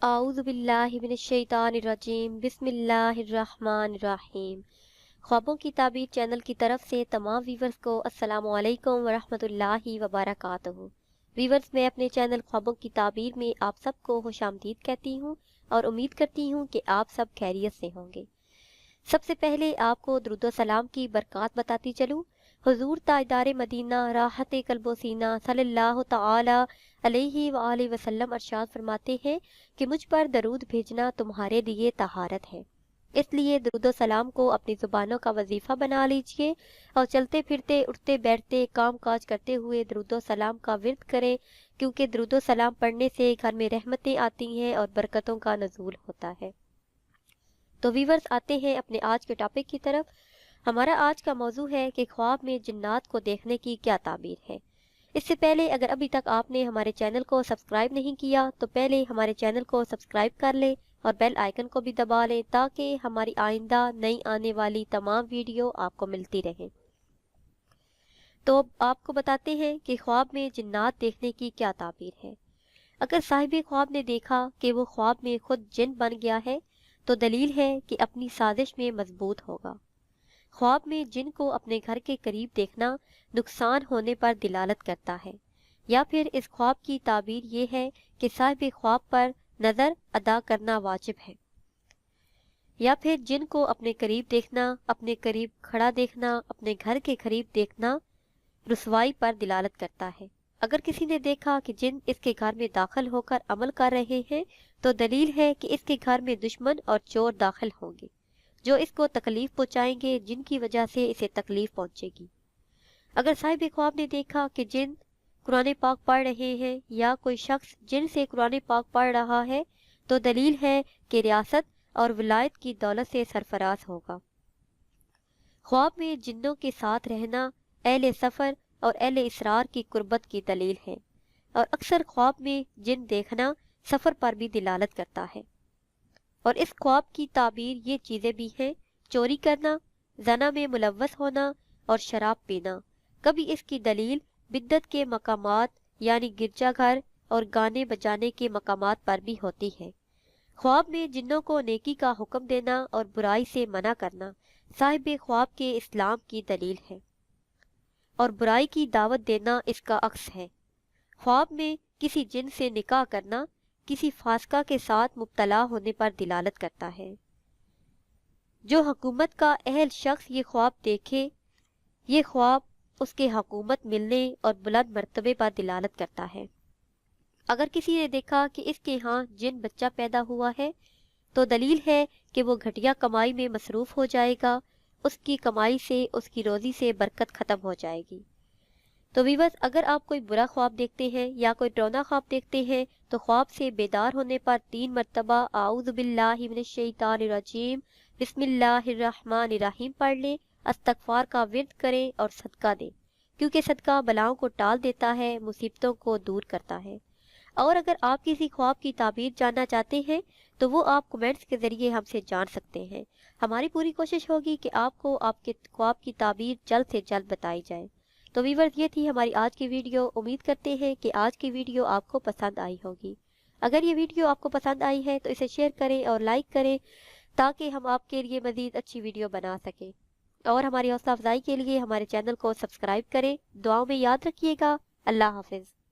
आऊज़ु बिल्लाहि मिनश्शैतानिर्रजीम बिस्मिल्लाहिर्रहमानिर्रहीम। ख्वाबों की ताबीर चैनल की तरफ से तमाम व्यूवर्स को अस्सलामु अलैकुम वरहमतुल्लाहि वबरकातुहू। व्यूवर्स, मैं अपने चैनल ख्वाबों की ताबीर में आप सबको खुशामदीद कहती हूँ और उम्मीद करती हूँ कि आप सब खैरियत से होंगे। सबसे पहले आपको दुरूद व सलाम की बरक़ात बताती चलूँ। हुजूर ताजदार मदीना राहत कल्बो सीना सल्लल्लाहु तआला अलैहि व आलिहि वसल्लम अरशाद फरमाते हैं कि मुझ पर दरूद भेजना तुम्हारे लिए तहारत है। इसलिए दुरूद व सलाम को अपनी ज़ुबानों का वजीफ़ा बना लीजिए और चलते फिरते उठते बैठते काम काज करते हुए दुरूद व सलाम का विर्द करें, क्योंकि दुरूद व सलाम पढ़ने से घर में रहमतें आती हैं और बरकतों का नज़ूल होता है। तो वीवर्स, आते हैं अपने आज के टॉपिक की तरफ। हमारा आज का मौजू है कि ख्वाब में जिन्नात को देखने की क्या ताबीर है। इससे पहले अगर अभी तक आपने हमारे चैनल को सब्सक्राइब नहीं किया तो पहले हमारे चैनल को सब्सक्राइब कर लें और बेल आइकन को भी दबा लें ताकि हमारी आइंदा नई आने वाली तमाम वीडियो आपको मिलती रहें। तो अब आपको बताते हैं कि ख्वाब में जिन्नात देखने की क्या ताबीर है। अगर साहिब ख्वाब ने देखा कि वो ख्वाब में खुद जिन बन गया है तो दलील है कि अपनी साजिश में मजबूत होगा। ख्वाब में जिन को अपने घर के करीब देखना नुकसान होने पर दिलालत करता है, या फिर इस ख्वाब की ताबीर ये है कि साहिब ख्वाब पर नज़र अदा करना वाजिब है, या फिर जिन को अपने करीब देखना, अपने करीब खड़ा देखना, अपने घर के करीब देखना रुसवाई पर दिलालत करता है। अगर किसी ने देखा कि जिन इसके घर में दाखिल होकर अमल कर रहे हैं तो दलील है कि इसके घर में दुश्मन और चोर दाखिल होंगे जो इसको तकलीफ पहुंचाएंगे, जिनकी वजह से इसे तकलीफ पहुंचेगी। अगर साहिब ख्वाब ने देखा कि जिन कुरान पाक पढ़ रहे हैं या कोई शख्स जिन से कुरान पाक पढ़ रहा है तो दलील है कि रियासत और विलायत की दौलत से सरफराज होगा। ख्वाब में जिन्नों के साथ रहना अहले सफ़र और अहले इसरार की कुर्बत की दलील है, और अक्सर ख्वाब में जिन देखना सफ़र पर भी दिलालत करता है। और इस ख्वाब की ताबीर ये चीज़ें भी हैं: चोरी करना, जना में मुलव्वस होना और शराब पीना। कभी इसकी दलील बिद्दत के मकामात यानी गिरजाघर और गाने बजाने के मकामात पर भी होती है। ख्वाब में जिन्नों को नेकी का हुक्म देना और बुराई से मना करना साहिब ख्वाब के इस्लाम की दलील है, और बुराई की दावत देना इसका अक्स है। ख्वाब में किसी जिन से निकाह करना किसी फास्का के साथ मुब्तला होने पर दिलालत करता है। जो हुकूमत का अहल शख्स ये ख्वाब देखे, ये ख्वाब उसके हुकूमत मिलने और बुलंद मर्तबे पर दिलालत करता है। अगर किसी ने देखा कि इसके यहाँ जिन बच्चा पैदा हुआ है तो दलील है कि वो घटिया कमाई में मसरूफ़ हो जाएगा, उसकी कमाई से, उसकी रोज़ी से बरकत ख़त्म हो जाएगी। तो वीवर्स, अगर आप कोई बुरा ख्वाब देखते हैं या कोई डरावना ख्वाब देखते हैं तो ख्वाब से बेदार होने पर 3 मरतबा आऊज़ु बिल्लाहि मिनश्शैतानिर्रजीम बिस्मिल्लाहिर्रहमानिर्रहीम पढ़ लें, इस्तग़फ़ार का विर्द करें और सदका दें, क्योंकि सदका बलाओं को टाल देता है, मुसीबतों को दूर करता है। और अगर आप किसी ख्वाब की ताबीर जानना चाहते हैं तो वो आप कमेंट्स के ज़रिए हमसे जान सकते हैं। हमारी पूरी कोशिश होगी कि आपको आपके ख्वाब की ताबीर जल्द से जल्द बताई जाए। तो वीवर्स, ये थी हमारी आज की वीडियो। उम्मीद करते हैं कि आज की वीडियो आपको पसंद आई होगी। अगर ये वीडियो आपको पसंद आई है तो इसे शेयर करें और लाइक करें ताकि हम आपके लिए मज़ीद अच्छी वीडियो बना सकें। और हमारी हौसला अफजाई के लिए हमारे चैनल को सब्सक्राइब करें। दुआओं में याद रखिएगा। अल्लाह हाफिज़।